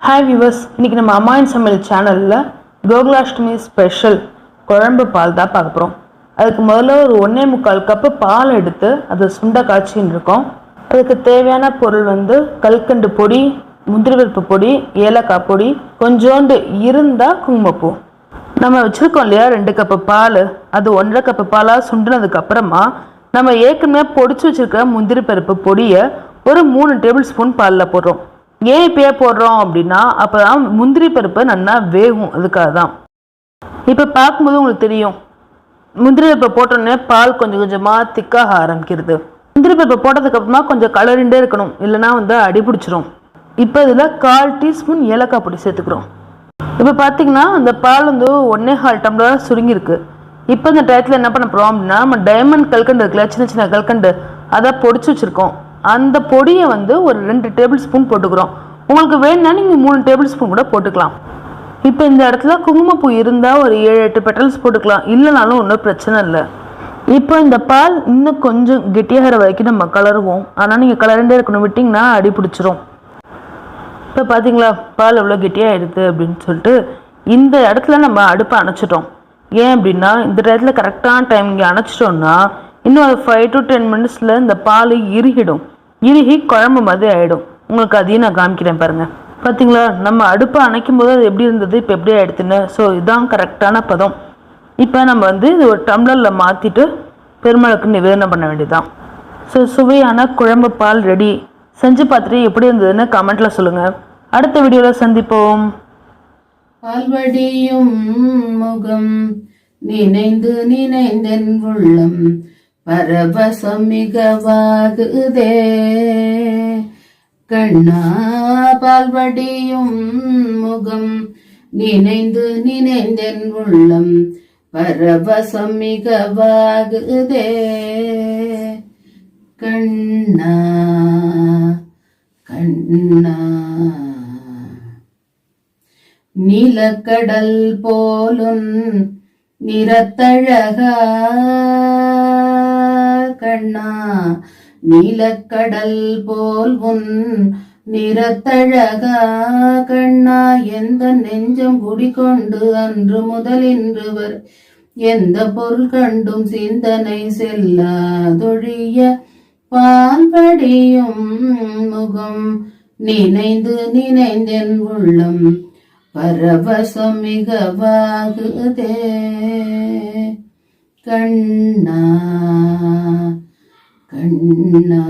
Hi viewers, இன்றைக்கி நம்ம அம்மாயின் சமையல் சேனலில் கோகுலாஷ்டமி ஸ்பெஷல் குழம்பு பால் தான் பார்க்க போகிறோம். அதுக்கு முதல்ல ஒரு 1.25 கப்பு பால் எடுத்து அதை சுண்டை காய்ச்சின்னு இருக்கோம். அதுக்கு தேவையான பொருள் கல்கண்டு பொடி, முந்திரி பருப்பு பொடி, ஏலக்காய் பொடி, கொஞ்சோண்டு இருந்தால் குங்குமப்பூ. நம்ம வச்சுருக்கோம் இல்லையா 2 கப்பு பால், அது 1.5 கப்பு பாலாக சுண்டினதுக்கப்புறமா நம்ம ஏற்கனவே பொடிச்சு வச்சுருக்க முந்திரி பருப்பு பொடியை ஒரு 3 டேபிள் ஸ்பூன் பாலில் போடுறோம். ஏன் இப்பயே போடுறோம் அப்படின்னா அப்போ தான் முந்திரி பருப்பு நல்லா வேகும். அதுக்காக தான். இப்போ பார்க்கும்போது உங்களுக்கு தெரியும், முந்திரி பருப்பை போட்டோன்னே பால் கொஞ்சம் கொஞ்சமாக திக்காக ஆரம்பிக்கிறது. முந்திரி பருப்பை போட்டதுக்கப்புறமா கொஞ்சம் கலரிண்டே இருக்கணும், இல்லைனா அடி பிடிச்சிரும். இப்போ இதில் 1/4 டீஸ்பூன் ஏலக்காய் பொடி சேர்த்துக்கிறோம். இப்போ பார்த்தீங்கன்னா அந்த பால் 1.25 டம்ளர் சுருங்கியிருக்கு. இப்போ இந்த டயத்தில் என்ன பண்ண போகிறோம் அப்படின்னா, நம்ம டைமண்ட் கல்கண்டு இருக்குல்ல, சின்ன சின்ன கல்கண்டு, அதை பொடிச்சு வச்சுருக்கோம். அந்த பொடியை ஒரு 2 டேபிள் ஸ்பூன் போட்டுக்கிறோம். உங்களுக்கு வேணும்னா நீங்கள் 3 டேபிள் ஸ்பூன் கூட போட்டுக்கலாம். இப்போ இந்த இடத்துல குங்குமப்பூ இருந்தால் ஒரு 7-8 பெட்டல்ஸ் போட்டுக்கலாம், இல்லைனாலும் ஒன்றும் பிரச்சனை இல்லை. இப்போ இந்த பால் இன்னும் கொஞ்சம் கெட்டியாகிற வரைக்கும் நம்ம கலருவோம். ஆனால் நீங்கள் கலரண்டே இருக்கணும், விட்டிங்கன்னா அடி பிடிச்சிரும். இப்போ பார்த்தீங்களா பால் எவ்வளோ கெட்டியாகிடுது அப்படின்னு சொல்லிட்டு இந்த இடத்துல நம்ம அடுப்பை அணைச்சிட்டோம். ஏன் அப்படின்னா இந்த இடத்துல கரெக்டான டைம் இங்கே அணைச்சிட்டோம்னா இன்னும் ஒரு 5 to 10 மினிட்ஸில் இந்த பால் இறுகி குழம்பு மாதிரி ஆகிடும். உங்களுக்கு அதையும் நான் காமிக்கிறேன் பாருங்கள். பார்த்தீங்களா நம்ம அடுப்பை அணைக்கும் போது அது எப்படி இருந்தது, இப்போ எப்படி ஆகிடுதுன்னு. ஸோ இதுதான் கரெக்டான பதம். இப்போ நம்ம இது ஒரு டம்ளரில் மாற்றிட்டு பெருமாளுக்கு நிவேதனம் பண்ண வேண்டியதுதான். ஸோ சுவையான குழம்பு பால் ரெடி. செஞ்சு பார்த்துட்டு எப்படி இருந்ததுன்னு கமெண்ட்டில் சொல்லுங்கள். அடுத்த வீடியோவில் சந்திப்போம். பால்வடியும் முகம் நினைந்து நினைந்தன் உள்ளம் பரவசம் மிகவாகுதே கண்ணா. பால்வடியும் முகம் நினைந்து நினைந்தன் உள்ளம் பரவசம் மிகவாகுதே கண்ணா கண்ணா. நீலக்கடல் போலும் நிறத்தழகா கண்ணா. நீலக்கடல் போல் உன் நிறத்தழகா கண்ணா. எந்த நெஞ்சம் குடிகொண்டு அன்று முதல் இன்று வரை எந்த பொருள் கண்டும் சிந்தனை செல்லாதொழிய பால்படியும் முகம் நினைந்து நினைந்தென் உள்ளம் பரவசம் மிகவாகுதே கண்ணா கண்ணா.